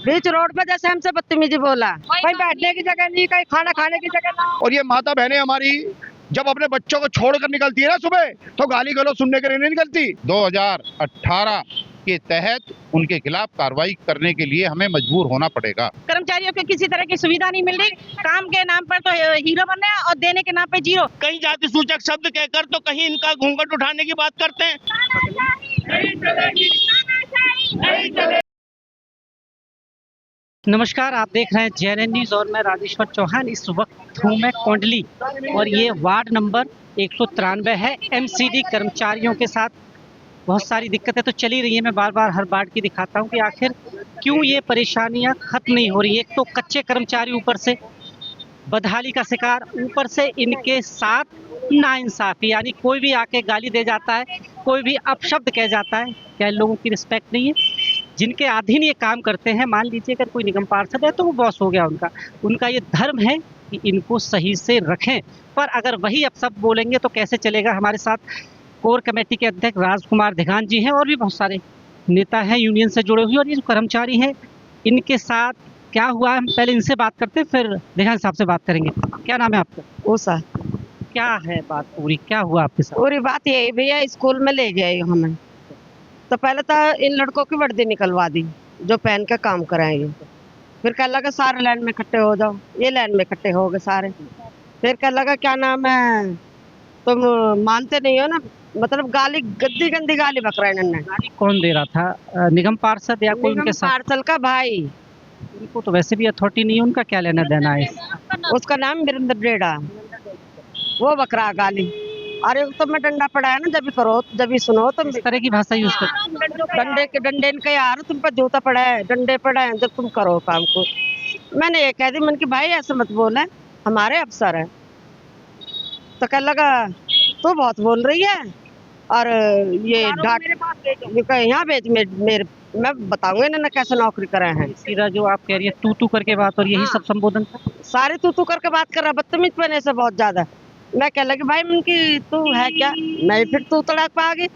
बीच road पे जैसे हमसे बदतमीजी बोला, कहीं बैठने की जगह नहीं, कहीं खाना खाने की जगह नहीं। और ये माता बहनें हमारी जब अपने बच्चों को छोड़कर निकलती है ना सुबह, तो गाली गलौज सुनने के लिए नहीं निकलती। 2018 के तहत उनके खिलाफ कार्रवाई करने के लिए हमें मजबूर होना पड़ेगा। कर्मचारियों को किसी तरह की सुविधा नहीं मिल रही, काम के नाम पर तो हीरो बन रहे हैं और देने के नाम पे जीरो। कहीं जाति सूचक शब्द कहकर तो कहीं इनका घूंघट उठाने की बात करते हैं। नमस्कार, आप देख रहे हैं JNN न्यूज़ और मैं राजेश्वर चौहान। इस वक्त हूँ मैं कोंडली और ये वार्ड नंबर 193 है। MCD कर्मचारियों के साथ बहुत सारी दिक्कतें तो चली रही हैं। मैं बार बार हर वार्ड की दिखाता हूँ कि आखिर क्यों ये परेशानियाँ ख़त्म नहीं हो रही। एक तो कच्चे कर्मचारी ऊपर से बदहाली का शिकार, ऊपर से इनके साथ नाइंसाफ़ी, यानी कोई भी आके गाली दे जाता है, कोई भी अपशब्द कह जाता है। क्या इन लोगों की रिस्पेक्ट नहीं है? जिनके अधीन ये काम करते हैं, मान लीजिए अगर कोई निगम पार्षद है तो वो बॉस हो गया उनका ये धर्म है कि इनको सही से रखें। पर अगर वही अपशब्द बोलेंगे तो कैसे चलेगा। हमारे साथ कोर कमेटी के अध्यक्ष राजकुमार धिगान जी हैं और भी बहुत सारे नेता हैं यूनियन से जुड़े हुए। और ये जो कर्मचारी हैं, इनके साथ क्या हुआ है, हम पहले इनसे बात करते हैं, फिर धिगान साहब से बात करेंगे। क्या नाम है आपका? उषा। क्या है बात पूरी, क्या हुआ आपके साथ? पूरी बात यही भैया, स्कूल में ले गए हमें, तो पहले तो इन लड़कों की वर्दी निकलवा दी जो पहन के काम कराएंगे। फिर कह लगा सारे लाइन में इकट्ठे हो जाओ, ये लाइन में इकट्ठे हो गए सारे। फिर कह लगा क्या नाम है, तुम मानते नहीं हो ना, मतलब गाली, गंदी गंदी गाली बक रहे हैं। गाली कौन दे रहा था, निगम पार्षद या कोई उनके साथ? पार्षद का भाई। उनको तो वैसे भी अथॉरिटी नहीं है, उनका क्या लेना देना है? उसका नाम वीरेंद्र डेड़ा, वो बक रहा गाली। अरे तो मैं डंडा पड़ा है ना, जब भी करो जब भी सुनो। तुम इस तरह की भाषा यूज कर, डंडे इनके यार, तुम पर जूता पड़ा है, डंडे पड़ा है, जब तुम करो काम को। मैंने ये कह दी, मन की भाई ऐसे मत बोल है, हमारे अफसर है। तो कह लगा तू बहुत बोल रही है और ये डांट यहाँ भेज मेरे, मैं बताऊंगा इन्होंने कैसे नौकरी करे हैं। सीधा जो आप कह रही है तू करके बात, और यही सब संबोधन था। सारे तू करके बात कर रहा, बदतमीज पहने से बहुत ज्यादा। मैं कह लगी भाई मन की तू है क्या, मैं फिर तू तड़ाक पा गई।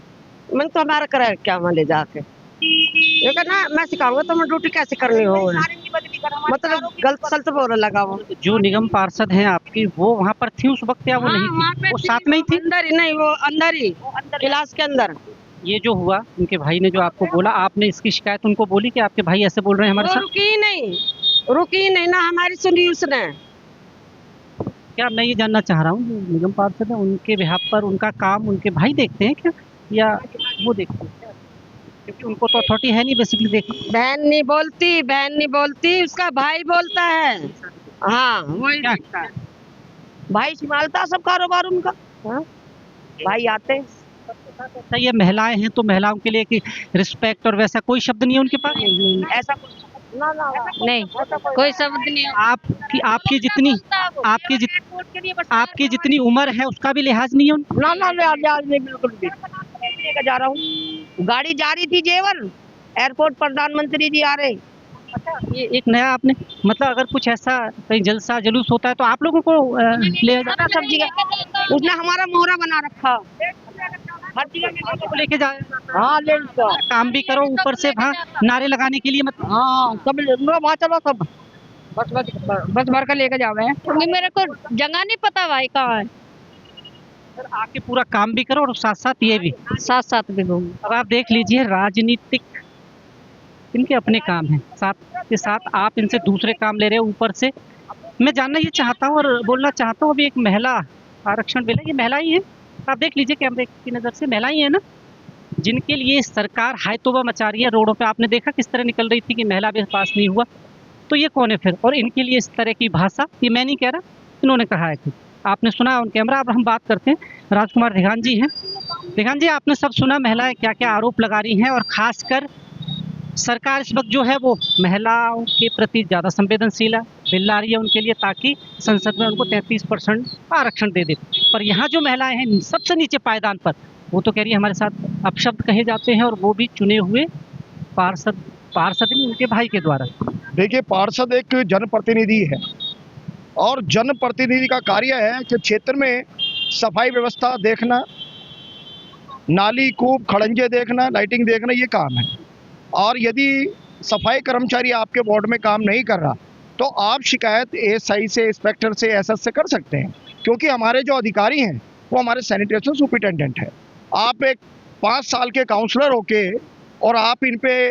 मन तो हमारा करे क्या वहाँ ले जाके, ये कहना मैं सिखाऊंगा तुम्हें ड्यूटी कैसे करनी हो, मतलब गलत सलत बोलने लगा वो। जो निगम पार्षद हैं आपकी, वो वहाँ पर थी उस वक्त या वो नहीं थी? वो साथ में ही थी? अंदर ही नहीं, वो अंदर ही क्लास के अंदर। ये जो हुआ, उनके भाई ने जो आपको बोला, आपने इसकी शिकायत उनको बोली कि आपके भाई ऐसे बोल रहे हैं हमारे साथ? रुकी नहीं ना, हमारी सुनी उसने। क्या मैं ये जानना चाह रहा हूँ, जो निगम पार्षद है उनके बिहाफ पर उनका काम उनके भाई देखते हैं क्या, या वो देखते हैं? क्योंकि उनको तो अथॉरिटी है नहीं बेसिकली देख। बहन नहीं बोलती, उसका भाई बोलता है। हाँ वही देखता है, भाई संभालता सब कारोबार उनका। हाँ? भाई आते हैं। अच्छा, ये महिलाएं हैं तो महिलाओं के लिए कि रिस्पेक्ट और वैसा कोई शब्द नहीं है उनके पास? ऐसा नहीं, कोई शब्द नहीं। आपकी जितनी उम्र है उसका भी लिहाज नहीं है ना लिहाज नहीं, बिल्कुल भी। लेकर जा रहा हूँ, गाड़ी जा रही थी जेवर, एयरपोर्ट प्रधानमंत्री जी आ रहे। अच्छा, ये एक नया आपने, मतलब अगर कुछ ऐसा कहीं जलसा जुलूस होता है तो आप लोगों को ले जाता सब्जी का? उसने हमारा मोहरा बना रखा, हर जगह लेके जाए। हाँ ले काम भी करो, ऊपर से वहाँ नारे लगाने के लिए मत। हाँ सब वहाँ चलो, सब बस भर कर लेके जावे। मेरे को जगह नहीं पता भाई कहाँ है। आके पूरा काम भी करो और साथ साथ ये भी साथ भी घूम। अब आप देख लीजिए, राजनीतिक इनके अपने काम हैं, साथ के साथ आप इनसे दूसरे काम ले रहे हो ऊपर से। मैं जानना ये चाहता हूँ और बोलना चाहता हूँ, अभी एक महिला आरक्षण बिल है, ये महिला ही है, आप देख लीजिए कैमरे की नज़र से, महिला ही है ना, जिनके लिए सरकार हाय तौबा मचा रही है रोडों पे। आपने देखा किस तरह निकल रही थी कि महिला भी पास नहीं हुआ, तो ये कौन है फिर? और इनके लिए इस तरह की भाषा, ये मैं नहीं कह रहा, इन्होंने कहा है कि आपने सुना ऑन कैमरा। अब हम बात करते हैं, राजकुमार धिगान जी हैं। धिगान जी, आपने सब सुना, महिलाएं क्या क्या आरोप लगा रही हैं, और खासकर सरकार इस वक्त जो है वो महिलाओं के प्रति ज़्यादा संवेदनशील है, बिल ला रही है उनके लिए ताकि संसद में उनको 33% आरक्षण दे दे। पर यहाँ जो महिलाएं हैं सबसे नीचे पायदान पर, वो तो कह रही है हमारे साथ अपशब्द कहे जाते हैं, और वो भी चुने हुए पार्षद उनके भाई के द्वारा। देखिए, पार्षद एक जनप्रतिनिधि है और जनप्रतिनिधि का कार्य है कि क्षेत्र में सफाई व्यवस्था देखना, नाली कूप खड़ंजे देखना, लाइटिंग देखना, ये काम है। और यदि सफाई कर्मचारी आपके वार्ड में काम नहीं कर रहा, तो आप शिकायत एएसआई से, इंस्पेक्टर से, एसएस से कर सकते हैं, क्योंकि हमारे जो अधिकारी हैं वो हमारे सैनिटेशन सुपरिटेंडेंट है। आप एक 5 साल के काउंसलर होके और आप इन पे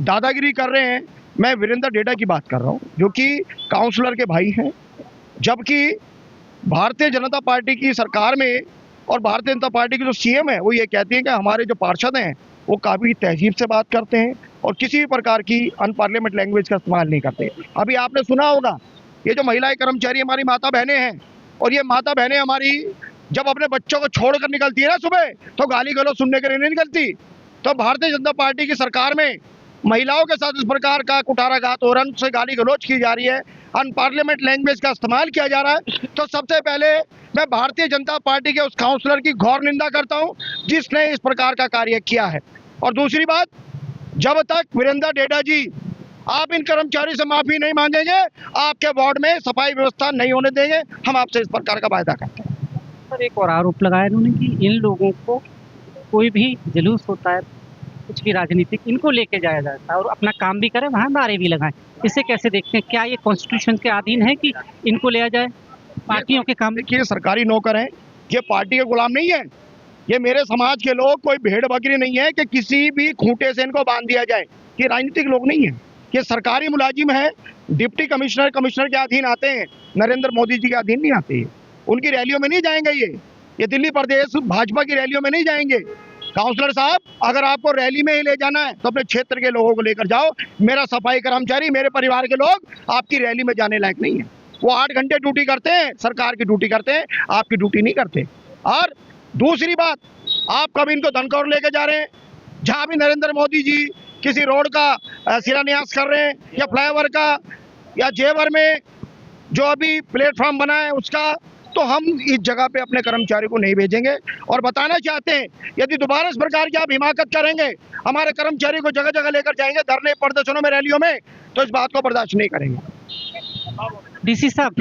दादागिरी कर रहे हैं। मैं वीरेंद्र डेडा की बात कर रहा हूँ, जो कि काउंसलर के भाई हैं, जबकि भारतीय जनता पार्टी की सरकार में और भारतीय जनता पार्टी की जो सीएम है वो ये कहती है कि हमारे जो पार्षद हैं वो काफ़ी तहजीब से बात करते हैं और किसी भी प्रकार की अनपार्लियामेंट लैंग्वेज का इस्तेमाल नहीं करते। अभी आपने सुना होगा, ये जो महिलाएं कर्मचारी हमारी माता बहनें हैं, और ये माता बहनें हमारी जब अपने बच्चों को छोड़कर निकलती है ना सुबह, तो गाली गलौज सुनने के लिए नहीं निकलती। तो भारतीय जनता पार्टी की सरकार में महिलाओं के साथ इस प्रकार का कुठाराघात और उनसे गाली गलौज की जा रही है, अनपार्लियामेंट लैंग्वेज का इस्तेमाल किया जा रहा है, तो सबसे पहले मैं भारतीय जनता पार्टी के उस काउंसलर की घोर निंदा करता हूं जिसने इस प्रकार का कार्य किया है। और दूसरी बात, जब तक वीरेंद्र डेडा जी आप इन कर्मचारी से माफी नहीं मांगेंगे, आपके वार्ड में सफाई व्यवस्था नहीं होने देंगे। हम आपसे इस प्रकार का वायदा करते हैं। पर एक और आरोप लगाया इन्होंने कि इन लोगों को कोई भी जुलूस होता है, कुछ भी राजनीतिक, इनको लेके जाया जाता है और अपना काम भी करें, वहाँ नारे भी लगाएं। इसे कैसे देखते हैं? क्या ये कॉन्स्टिट्यूशन के अधीन है कि इनको लिया जाए पार्टियों के काम? देखिए, सरकारी नौकर हैं, ये पार्टी के गुलाम नहीं है। ये मेरे समाज के लोग कोई भेड़ बकरी नहीं है कि किसी भी खूंटे से इनको बांध दिया जाए। ये राजनीतिक लोग नहीं है, ये सरकारी मुलाजिम है। डिप्टी कमिश्नर, कमिश्नर के अधीन आते हैं, नरेंद्र मोदी जी के अधीन नहीं आते। उनकी रैलियों में नहीं जाएंगे, ये दिल्ली प्रदेश भाजपा की रैलियों में नहीं जाएंगे। काउंसलर साहब, अगर आपको रैली में ही ले जाना है तो अपने क्षेत्र के लोगों को लेकर जाओ। मेरा सफाई कर्मचारी, मेरे परिवार के लोग आपकी रैली में जाने लायक नहीं है। वो 8 घंटे ड्यूटी करते हैं, सरकार की ड्यूटी करते हैं, आपकी ड्यूटी नहीं करते। और दूसरी बात, आप कभी इनको धनकौर लेके जा रहे हैं, जहां भी नरेंद्र मोदी जी किसी रोड का शिलान्यास कर रहे हैं, या फ्लाईओवर का, या जेवर में जो अभी प्लेटफॉर्म बना है उसका, तो हम इस जगह पे अपने कर्मचारी को नहीं भेजेंगे। और बताना चाहते हैं, यदि दोबारा इस प्रकार की आप हिमाकत करेंगे, हमारे कर्मचारी को जगह जगह लेकर जाएंगे धरने, प्रदर्शनों में, रैलियों में, तो इस बात को बर्दाश्त नहीं करेंगे। डीसी साहब,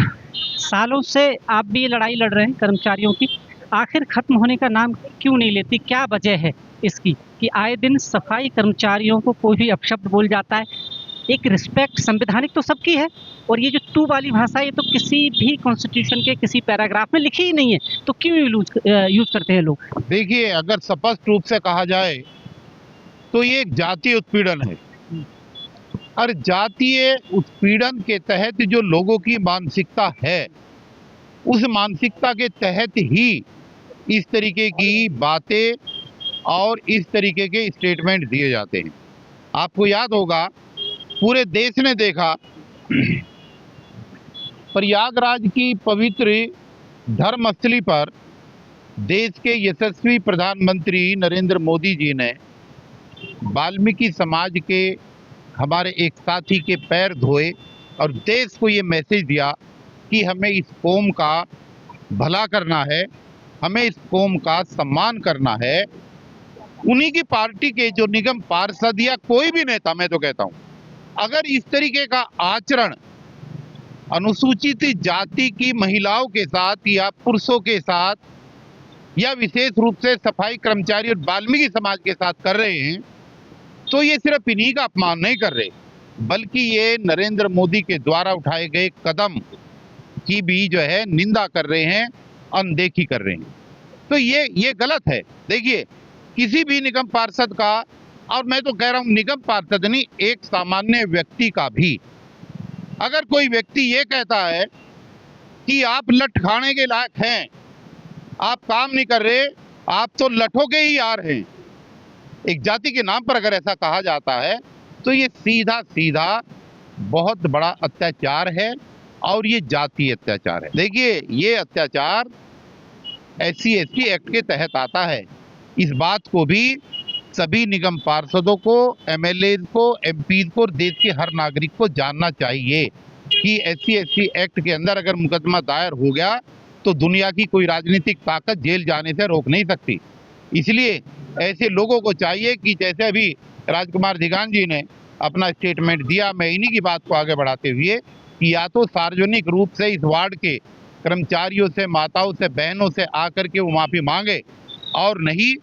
सालों से आप भी ये लड़ाई लड़ रहे हैं कर्मचारियों की, आखिर खत्म होने का नाम क्यों नहीं लेती? क्या वजह है इसकी कि आए दिन सफाई कर्मचारियों को कोई भी अपशब्द बोल जाता है? एक रिस्पेक्ट संवैधानिक तो सबकी है, और ये जो टू वाली भाषा, ये तो किसी भी कॉन्स्टिट्यूशन के किसी पैराग्राफ में लिखी ही नहीं है, तो क्यों यूज करते हैं लोग? देखिए, अगर स्पष्ट रूप से कहा जाए तो ये एक जातीय उत्पीड़न है, और जातीय उत्पीड़न के तहत जो लोगों की मानसिकता है, उस मानसिकता के तहत ही इस तरीके की बातें और इस तरीके के स्टेटमेंट दिए जाते हैं। आपको याद होगा, पूरे देश ने देखा, प्रयागराज की पवित्र धर्मस्थली पर देश के यशस्वी प्रधानमंत्री नरेंद्र मोदी जी ने वाल्मीकि समाज के हमारे एक साथी के पैर धोए और देश को ये मैसेज दिया कि हमें इस कौम का भला करना है, हमें इस कौम का सम्मान करना है। उन्हीं की पार्टी के जो निगम पार्षद या कोई भी नेता, मैं तो कहता हूं, अगर इस तरीके का आचरण अनुसूचित जाति की महिलाओं के साथ या पुरुषों के साथ या विशेष रूप से सफाई कर्मचारी और वाल्मीकि समाज के साथ कर रहे हैं, तो ये सिर्फ इन्हीं का अपमान नहीं कर रहे, बल्कि ये नरेंद्र मोदी के द्वारा उठाए गए कदम की भी जो है निंदा कर रहे हैं, अनदेखी कर रहे हैं। तो ये गलत है। देखिए, किसी भी निगम पार्षद का, और मैं तो कह रहा हूं निगम पार्षद नहीं, एक सामान्य व्यक्ति का भी, अगर कोई व्यक्ति ये कहता है कि आप लठ खाने के लायक हैं, आप काम नहीं कर रहे, आप तो लठों के ही यार हैं, एक जाति के नाम पर अगर ऐसा कहा जाता है, तो ये सीधा सीधा बहुत बड़ा अत्याचार है, और ये जातीय अत्याचार है। देखिए, ये अत्याचार SC/ST एक्ट के तहत आता है। इस बात को भी सभी निगम पार्षदों को, MLA को, MP को और देश के हर नागरिक को जानना चाहिए कि SC/ST एक्ट के अंदर अगर मुकदमा दायर हो गया तो दुनिया की कोई राजनीतिक ताकत जेल जाने से रोक नहीं सकती। इसलिए ऐसे लोगों को चाहिए कि जैसे अभी राजकुमार धिगान जी ने अपना स्टेटमेंट दिया, मैं इन्हीं की बात को आगे बढ़ाते हुए कि या तो सार्वजनिक रूप से इस वार्ड के कर्मचारियों से, माताओं से, बहनों से आकर के वो माफ़ी मांगे, और नहीं,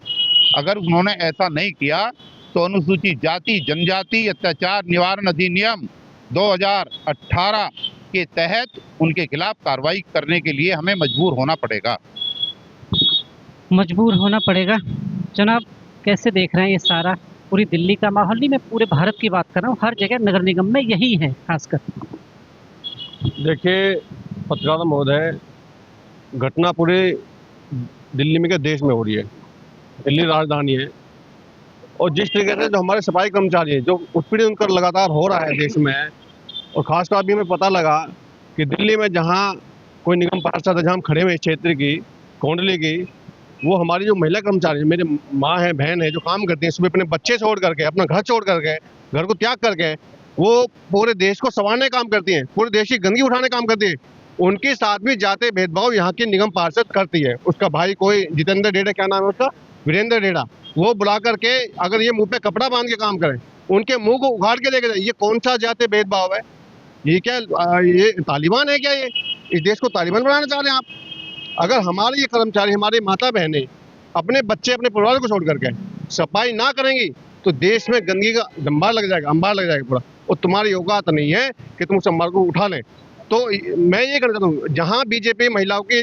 अगर उन्होंने ऐसा नहीं किया तो अनुसूचित जाति जनजाति अत्याचार निवारण अधिनियम 2018 के तहत उनके खिलाफ कार्रवाई करने के लिए हमें मजबूर होना पड़ेगा। मजबूर होना पड़ेगा। जनाब, कैसे देख रहे हैं ये सारा पूरी दिल्ली का माहौल? नहीं, मैं पूरे भारत की बात कर रहा हूँ, हर जगह नगर निगम में यही है खासकर। देखिए पत्रकार महोदय, घटना पूरे दिल्ली में क्या देश में हो रही है। दिल्ली राजधानी है और जिस तरीके से जो हमारे सफाई कर्मचारी हैं, जो उत्पीड़न उनका लगातार हो रहा है देश में, और खासकर अभी हमें पता लगा कि दिल्ली में जहाँ कोई निगम पार्षद है, जहाँ हम खड़े हुए क्षेत्र की कोंडली की, वो हमारी जो महिला कर्मचारी, मेरे माँ है, बहन है, जो काम करती हैं, सुबह अपने बच्चे छोड़ करके, अपना घर छोड़ करके, घर को त्याग करके वो पूरे देश को संवारने काम करती हैं, पूरे देश की गंदगी उठाने काम करती है। उनके साथ भी जाते भेदभाव यहाँ की निगम पार्षद करती है। उसका भाई कोई जितेंद्र डेढ़ा, क्या नाम है उसका, वीरेंद्र डेढ़ा, वो बुला करके अगर ये मुंह पे कपड़ा बांध के काम करें, उनके मुंह को उखाड़ के लेके जाए, ये कौन सा जाते भेदभाव है? ये क्या ये तालिबान है क्या? ये इस देश को तालिबान बनाना चाह रहे हैं आप? अगर हमारे ये कर्मचारी, हमारे माता बहनें अपने बच्चे, अपने परिवार को छोड़ करके सफाई ना करेंगी तो देश में गंदगी का अंबार लग जाएगा पूरा। और तुम्हारी औकात नहीं है कि तुम उस अंबार को उठा लें। तो मैं ये कहना चाहता हूँ, जहाँ बीजेपी महिलाओं की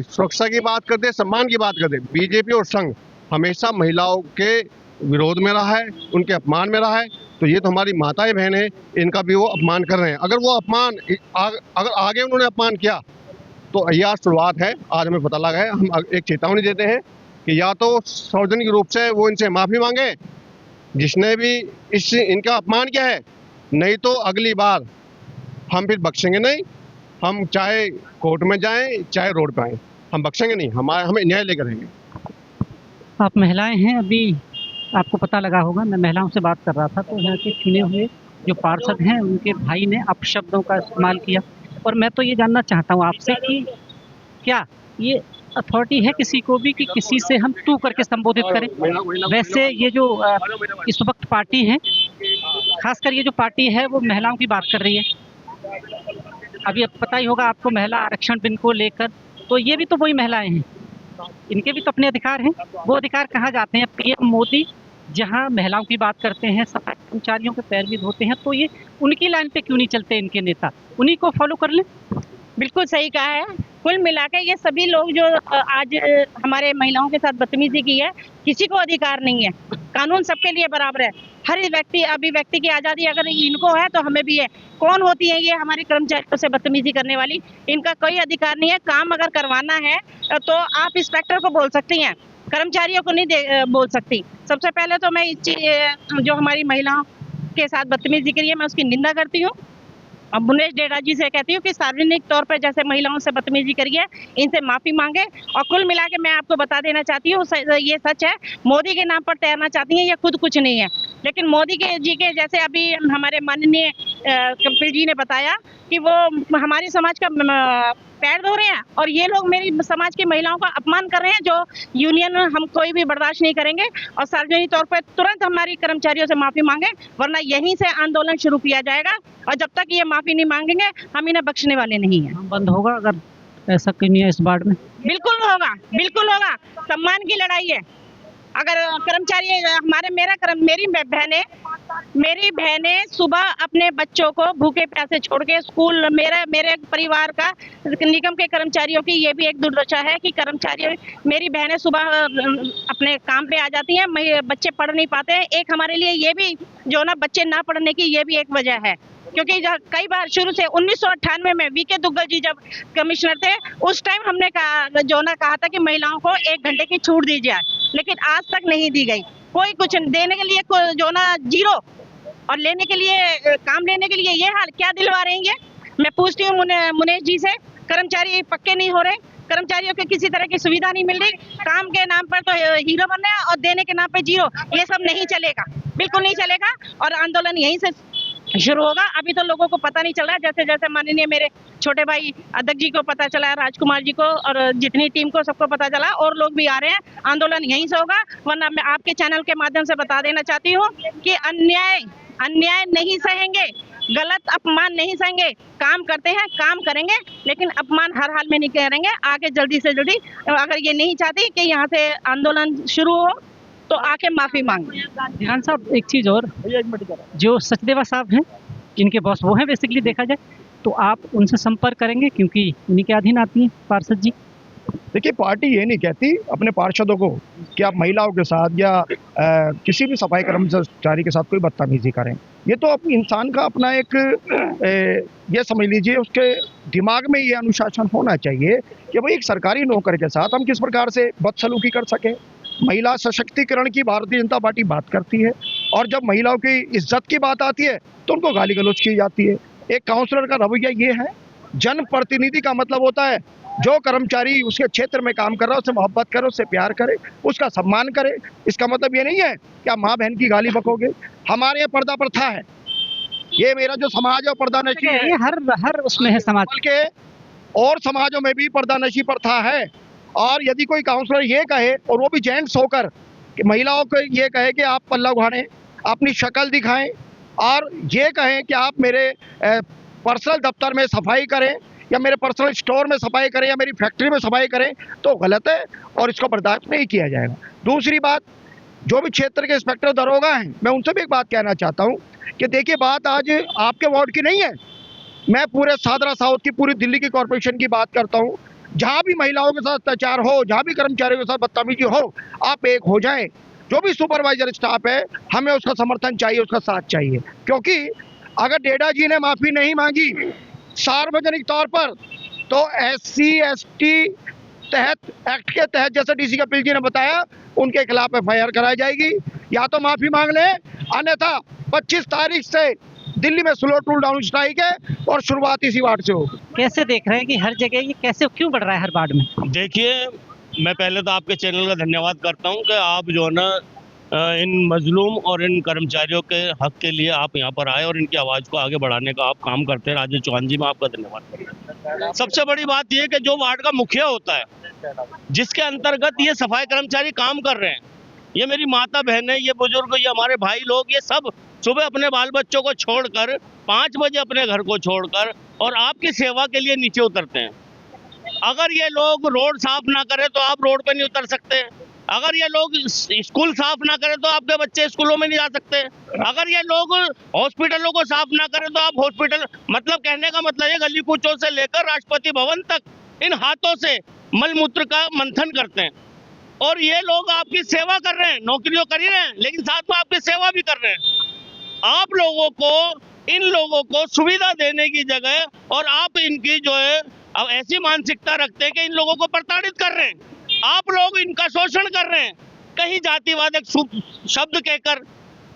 सुरक्षा की बात करते, सम्मान की बात करते, बीजेपी और संघ हमेशा महिलाओं के विरोध में रहा है, उनके अपमान में रहा है। तो ये तो हमारी माताएं बहन है, इनका भी वो अपमान कर रहे हैं। अगर वो अपमान अगर आगे उन्होंने अपमान किया तो यह आज शुरुआत है। आज हमें पता लगा है, हम एक चेतावनी देते हैं कि या तो सार्वजनिक रूप से वो इनसे माफ़ी मांगे जिसने भी इनका अपमान किया है, नहीं तो अगली बार हम फिर बख्शेंगे नहीं। हम चाहे कोर्ट में जाएं, चाहे रोड पर आएँ, हम बख्शेंगे नहीं। हमें न्याय लेकर रहेंगे। आप महिलाएं हैं, अभी आपको पता लगा होगा, मैं महिलाओं से बात कर रहा था तो यहाँ के चुने हुए जो पार्षद हैं उनके भाई ने अपशब्दों का इस्तेमाल किया। और मैं तो ये जानना चाहता हूँ आपसे कि क्या ये अथॉरिटी है किसी को भी कि किसी से हम तू करके संबोधित करें? वैसे ये जो इस वक्त पार्टी है, खासकर ये जो पार्टी है वो महिलाओं की बात कर रही है। अभी अब पता ही होगा आपको महिला आरक्षण बिल को लेकर, तो ये भी तो वही महिलाएं हैं, इनके भी तो अपने अधिकार हैं। वो अधिकार कहाँ जाते हैं? पीएम मोदी जहाँ महिलाओं की बात करते हैं, सफाई कर्मचारियों के पैर भी धोते हैं, तो ये उनकी लाइन पे क्यों नहीं चलते इनके नेता? उन्हीं को फॉलो कर लें। बिल्कुल सही कहा है। कुल मिलाकर ये सभी लोग जो आज हमारे महिलाओं के साथ बदतमीजी की है, किसी को अधिकार नहीं है। कानून सबके लिए बराबर है। हर अभिव्यक्ति की आज़ादी अगर इनको है तो हमें भी है। कौन होती है ये हमारे कर्मचारियों से बदतमीजी करने वाली? इनका कोई अधिकार नहीं है। काम अगर करवाना है तो आप इंस्पेक्टर को बोल सकती हैं, कर्मचारियों को नहीं बोल सकती। सबसे पहले तो मैं जो हमारी महिलाओं के साथ बदतमीजी करी है, मैं उसकी निंदा करती हूँ। अब मुनेश डेढ़ा जी से कहती हूँ कि सार्वजनिक तौर पर जैसे महिलाओं से बदतमीजी करी है, इनसे माफ़ी मांगे। और कुल मिला के मैं आपको बता देना चाहती हूँ, ये सच है, मोदी के नाम पर तैरना चाहती हैं, ये खुद कुछ नहीं है। लेकिन मोदी जी के जैसे अभी हमारे माननीय कपिल जी ने बताया कि वो हमारे समाज का पैर धो रहे हैं और ये लोग मेरी समाज की महिलाओं का अपमान कर रहे हैं, जो यूनियन हम कोई भी बर्दाश्त नहीं करेंगे। और सार्वजनिक तौर पर तुरंत हमारी कर्मचारियों से माफ़ी मांगे, वरना यहीं से आंदोलन शुरू किया जाएगा। और जब तक ये माफ़ी नहीं मांगेंगे, हम इन्हें बख्शने वाले नहीं हैं। बंद होगा अगर ऐसा कोई नहीं है इस बार में? बिल्कुल होगा, बिल्कुल होगा। सम्मान की लड़ाई है। अगर कर्मचारी मेरी बहनें सुबह अपने बच्चों को भूखे प्यासे छोड़ के स्कूल, मेरे परिवार का, निगम के कर्मचारियों की ये भी एक दुर्दशा है कि मेरी बहनें सुबह अपने काम पे आ जाती हैं, बच्चे पढ़ नहीं पाते हैं। एक हमारे लिए ये भी जो ना बच्चे ना पढ़ने की ये भी एक वजह है, क्योंकि कई बार शुरू से 1998 में वीके दुग्गल जी जब कमिश्नर थे, उस टाइम हमने कहा था कि महिलाओं को 1 घंटे की छूट दी जाए, लेकिन आज तक नहीं दी गई। कोई कुछ देने के लिए जीरो, और लेने के लिए, काम लेने के लिए ये हाल क्या दिलवा रहे हैं ये? मैं पूछती हूँ मुनेश जी से, कर्मचारी पक्के नहीं हो रहे, कर्मचारियों को किसी तरह की सुविधा नहीं मिल रही, काम के नाम पर तो हीरो बन रहे हैं और देने के नाम पे जीरो। ये सब नहीं चलेगा, बिल्कुल नहीं चलेगा। और आंदोलन यहीं से शुरू होगा। अभी तो लोगों को पता नहीं चल रहा, जैसे जैसे माननीय मेरे छोटे भाई अध्यक्ष जी को पता चला, राजकुमार जी को, और जितनी टीम को सबको पता चला, और लोग भी आ रहे हैं। आंदोलन यहीं से होगा। वरना मैं आपके चैनल के माध्यम से बता देना चाहती हूँ कि अन्याय नहीं सहेंगे, गलत अपमान नहीं सहेंगे। काम करते हैं, काम करेंगे, लेकिन अपमान हर हाल में नहीं करेंगे। आगे जल्दी से जल्दी, अगर ये नहीं चाहती कि यहाँ से आंदोलन शुरू हो, तो आके माफी मांगे। ध्यान साहब, एक चीज और, जो सचदेवा साहब हैं, इनके बॉस वो हैं बेसिकली देखा जाए, तो आप उनसे संपर्क करेंगे क्योंकि उन्हीं के अधीन आती हैं पार्षद जी। देखिए, पार्टी ये नहीं कहती अपने पार्षदों को कि आप महिलाओं के साथ या किसी भी सफाई कर्मचारी के साथ कोई बदतमीजी करें। ये तो अब इंसान का अपना एक ये समझ लीजिए, उसके दिमाग में ये अनुशासन होना चाहिए कि भाई एक सरकारी नौकर के साथ हम किस प्रकार से बदसलूकी कर सकें। महिला सशक्तिकरण की भारतीय जनता पार्टी बात करती है, और जब महिलाओं की इज्जत की बात आती है तो उनको गाली गलौज की जाती है। एक काउंसलर का रवैया ये है। जनप्रतिनिधि का मतलब होता है जो कर्मचारी उसके क्षेत्र में काम कर रहा है उससे मोहब्बत करे, उससे प्यार करे, उसका सम्मान करे। इसका मतलब ये नहीं है कि आप माँ बहन की गाली बकोगे। हमारे यहाँ पर्दा प्रथा है, ये मेरा जो समाज है पर्दा नशी है, ये हर उसमें है समाज बल्कि और समाजों में भी पर्दा नशी प्रथा है। और यदि कोई काउंसलर ये कहे, और वो भी जेंट्स होकर, कि महिलाओं को ये कहे कि आप पल्ला उघाड़ें, अपनी शक्ल दिखाएं, और ये कहें कि आप मेरे पर्सनल दफ्तर में सफाई करें, या मेरे पर्सनल स्टोर में सफाई करें, या मेरी फैक्ट्री में सफाई करें, तो गलत है और इसको बर्दाश्त नहीं किया जाएगा। दूसरी बात, जो भी क्षेत्र के इंस्पेक्टर दरोगा हैं, मैं उनसे भी एक बात कहना चाहता हूं कि देखिए, बात आज आपके वार्ड की नहीं है, मैं पूरे सादरा साउथ की, पूरी दिल्ली की कॉर्पोरेशन की बात करता हूं। जहां भी महिलाओं के साथ अत्याचार हो, जहां भी कर्मचारियों के साथ बदतमीजी हो, आप एक हो जाएं। जो भी सुपरवाइजर स्टाफ है, हमें उसका समर्थन चाहिए, उसका साथ चाहिए। क्योंकि अगर डेडा जी ने माफी नहीं मांगी सार्वजनिक तौर पर, तो SC/ST तहत एक्ट के तहत, जैसे डीसी कपिल जी ने बताया, उनके खिलाफ FIR कराई जाएगी। या तो माफी मांग ले, अन्यथा 25 तारीख से दिल्ली में स्लो टूल डाउन स्ट्राइक है, और शुरुआत इसी वार्ड से होगी। कैसे देख रहे हैं कि हर जगह ये कैसे क्यों बढ़ रहा है हर वार्ड में? देखिए, मैं पहले तो आपके चैनल का धन्यवाद करता हूं कि आप जो है ना इन मजलूम और इन कर्मचारियों के हक के लिए आप यहाँ पर आए और इनकी आवाज़ को आगे बढ़ाने का आप काम करते हैं। राजेश चौहान जी, मैं आपका धन्यवाद करता हूँ। सबसे बड़ी बात यह कि जो वार्ड का मुखिया होता है, जिसके अंतर्गत ये सफाई कर्मचारी काम कर रहे हैं, ये मेरी माता बहन है, ये बुजुर्ग, ये हमारे भाई लोग, ये सब सुबह अपने बाल बच्चों को छोड़कर 5 बजे अपने घर को छोड़कर और आपकी सेवा के लिए नीचे उतरते हैं। अगर ये लोग रोड साफ ना करें तो आप रोड पे नहीं उतर सकते। अगर ये लोग स्कूल साफ ना करें तो आपके बच्चे स्कूलों में नहीं जा सकते। अगर ये लोग हॉस्पिटलों को साफ ना करें तो आप हॉस्पिटल, मतलब कहने का मतलब ये गली कूचों से लेकर राष्ट्रपति भवन तक इन हाथों से मलमूत्र का मंथन करते हैं। और ये लोग आपकी सेवा कर रहे हैं, नौकरियों कर ही रहे हैं, लेकिन साथ में आपकी सेवा भी कर रहे हैं। आप लोगों को, इन लोगों को सुविधा देने की जगह, और आप इनकी जो है अब ऐसी मानसिकता रखते हैं कि इन लोगों को प्रताड़ित कर रहे हैं, आप लोग इनका शोषण कर रहे हैं। कहीं जातिवादक शब्द कहकर,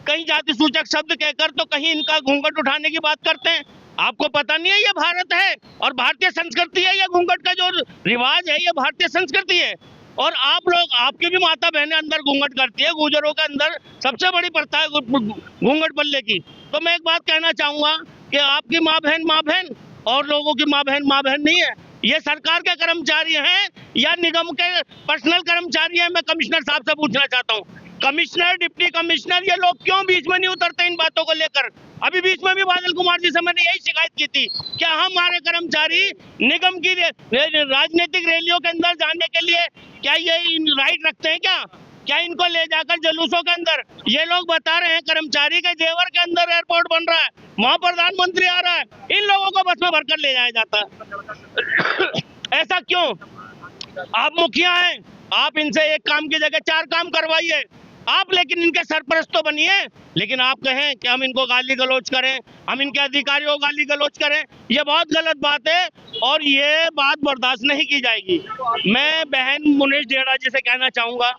कहीं जाति सूचक शब्द कहकर, तो कहीं इनका घूंघट उठाने की बात करते हैं। आपको पता नहीं है ये भारत है और भारतीय संस्कृति है। ये घूंघट का जो रिवाज है, ये भारतीय संस्कृति है। और आप लोग, आपकी भी माता बहनें अंदर घूंघट करती है। गुजरों के अंदर सबसे बड़ी प्रथा है घूंघट बल्ले की। तो मैं एक बात कहना चाहूंगा कि आपकी माँ बहन और लोगों की माँ बहन नहीं है। ये सरकार के कर्मचारी हैं या निगम के पर्सनल कर्मचारी हैं? मैं कमिश्नर साहब से पूछना चाहता हूँ। कमिश्नर, डिप्टी कमिश्नर, ये लोग क्यों बीच में नहीं उतरते इन बातों को लेकर? अभी बीच में भी बादल कुमार जी से मैंने यही शिकायत की थी। क्या हमारे कर्मचारी निगम की राजनीतिक रैलियों के अंदर जाने के लिए क्या ये राइट रखते हैं? क्या इनको ले जाकर जुलूसों के अंदर, ये लोग बता रहे हैं कर्मचारी के जेवर के अंदर एयरपोर्ट बन रहा है, वहां प्रधानमंत्री आ रहा है, इन लोगों को बस में भरकर ले जाया जाता है। ऐसा क्यों? आप मुखिया हैं, आप इनसे एक काम की जगह 4 काम करवाइए आप, लेकिन इनके सरपरस्त तो बनिए। लेकिन आप कहें कि हम इनको गाली गलौज करें, हम इनके अधिकारियों को गाली गलौज करें, ये बहुत गलत बात है और ये बात बर्दाश्त नहीं की जाएगी। मैं बहन मुनीश डेड़ा जी से कहना चाहूंगा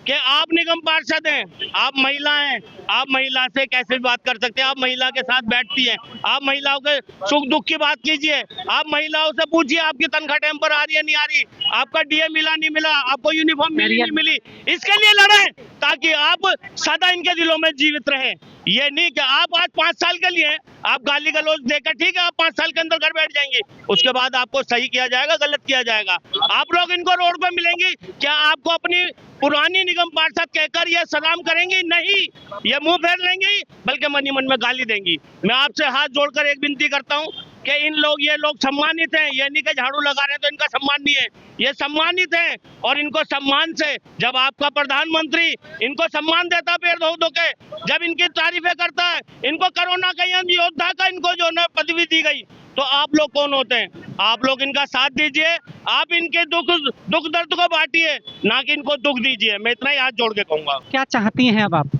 कि आप निगम पार्षद हैं, आप महिला हैं, आप महिला से कैसे बात कर सकते हैं? आप महिला के साथ बैठती हैं, आप महिलाओं के सुख दुख की बात कीजिए, आप महिलाओं से पूछिए आपकी तनख्वाह टाइम पर आ रही है नहीं आ रही, आपका डीए मिला नहीं मिला, आपको यूनिफॉर्म मिली नहीं मिली। इसके लिए लड़ें ताकि आप सदा इनके दिलों में जीवित रहें। ये नहीं कि आप आज 5 साल के लिए आप गाली गलौज देकर, ठीक है, आप 5 साल के अंदर घर बैठ जाएंगे, उसके बाद आपको सही किया जाएगा, गलत किया जाएगा। आप लोग इनको रोड पर मिलेंगी, क्या आपको अपनी पुरानी निगम पार्षद कहकर ये सलाम करेंगी नहीं, ये मुंह फेर लेंगी, बल्कि मन ही मन में गाली देंगी। मैं आपसे हाथ जोड़कर एक विनती करता हूं कि ये लोग सम्मानित हैं, ये नहीं कि झाड़ू लगा रहे हैं तो इनका सम्मान नहीं है, ये सम्मानित हैं और इनको सम्मान से, जब आपका प्रधानमंत्री इनको सम्मान देता पैर धो धो के, जब इनकी तारीफें करता है, इनको कोरोना का योद्धा का इनको जो ना पदवी दी गई, तो आप लोग कौन होते हैं? आप लोग इनका साथ दीजिए, आप इनके दुख दर्द को बांटिए, ना कि इनको दुख दीजिए। मैं इतना ही हाथ जोड़ के कहूंगा। क्या चाहती हैं अब आप?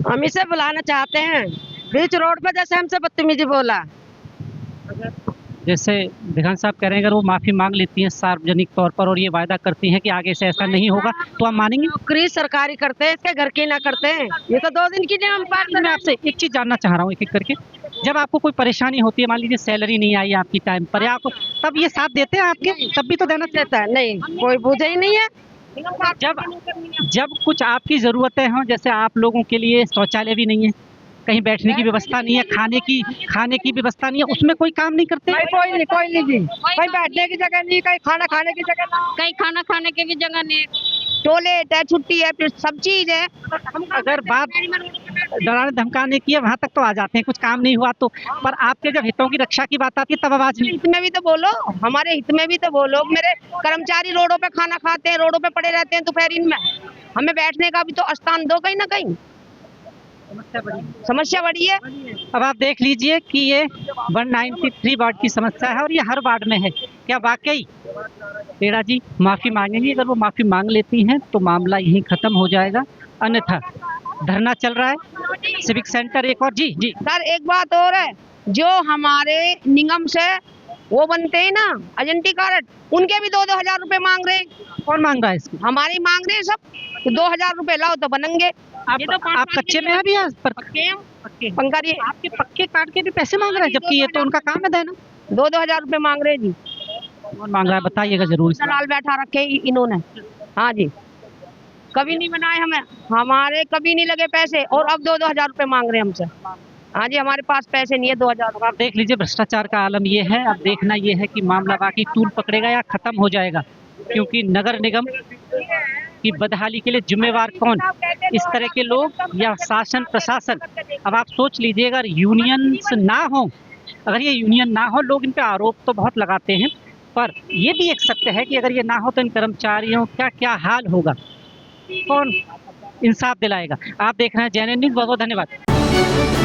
हम इसे बुलाना चाहते हैं, बीच रोड पे जैसे हमसे बदतमीजी बोला। जैसे विधान साहब कह रहे हैं अगर वो माफी मांग लेती हैं सार्वजनिक तौर पर और ये वायदा करती हैं कि आगे से ऐसा नहीं होगा, तो आप मानेंगे? नौकरी सरकारी करते हैं, इसके घर की ना करते हैं। ये तो 2 दिन की नियम पालन। मैं आपसे एक चीज जानना चाह रहा हूँ एक एक करके, जब आपको कोई परेशानी होती है, मान लीजिए सैलरी नहीं आई आपकी टाइम पर, या आप तब ये साथ देते हैं आपके? तब भी तो देना देता है नहीं, कोई पूछे ही नहीं है। जब कुछ आपकी जरूरतें हों, जैसे आप लोगों के लिए शौचालय भी नहीं है, कहीं बैठने की व्यवस्था नहीं है, खाने की व्यवस्था नहीं है, उसमें कोई काम नहीं करते? कोई नहीं जी, कहीं बैठने की जगह नहीं, कहीं खाना खाने की जगह नहीं, कहीं खाना खाने की भी जगह नहीं, टॉयलेट है, छुट्टी है, फिर सब चीज है। अगर बात डराने धमकाने की है वहाँ तक तो आ जाते हैं, कुछ काम नहीं हुआ तो, पर आपके जब हितों की रक्षा की बात आती है तब आवाज नहीं। हित में भी तो बोलो, हमारे हित में भी तो बोलो। मेरे कर्मचारी रोडों पे खाना खाते हैं, रोडों पे पड़े रहते हैं दोपहर में, हमें बैठने का भी तो स्थान दो कहीं ना कहीं। समस्या बड़ी है। अब आप देख लीजिए कि ये 193 वार्ड की समस्या है और ये हर वार्ड में है। क्या वाकई पेड़ा जी माफी मांगेंगी? अगर वो माफी मांग लेती हैं तो मामला यहीं खत्म हो जाएगा, अन्यथा धरना चल रहा है सिविक सेंटर एक और। जी जी सर, एक बात और है, जो हमारे निगम से वो बनते हैं ना एजेंटी कार्ड, उनके भी 2-2 हजार रुपए मांग रहे हैं। कौन मांग रहा है इसको? हमारी मांग रहे हैं सब, 2 हजार रुपए लाओ तो बनेंगे। आप कच्चे में अभी पक्के पंखा जी आपके पक्के कार्ड के भी पैसे मांग रहे हैं, जबकि ये तो उनका काम है देना। 2-2 हजार रुपए मांग रहे हैं जी। कौन मांग रहा है बताइएगा जरूर। दलाल बैठा रखे इन्होंने। हाँ जी, कभी नहीं बनाए हमें, हमारे कभी नहीं लगे पैसे, और अब 2-2 हजार रुपए मांग रहे हैं हमसे। हाँ जी, हमारे पास पैसे नहीं है 2 हजार। आप देख लीजिए भ्रष्टाचार का आलम ये है। अब देखना ये है कि मामला बाकी तूल पकड़ेगा या खत्म हो जाएगा, क्योंकि नगर निगम की बदहाली के लिए जिम्मेवार कौन? इस तरह के लोग या शासन प्रशासन? अब आप सोच लीजिए, अगर यूनियंस ना हो, अगर ये यूनियन ना हो, लोग इन पे आरोप तो बहुत लगाते हैं, पर ये भी एक सत्य है कि अगर ये ना हो तो इन कर्मचारियों का क्या हाल होगा, कौन इंसाफ दिलाएगा? आप देख रहे हैं JNN न्यूज़। बहुत बहुत धन्यवाद।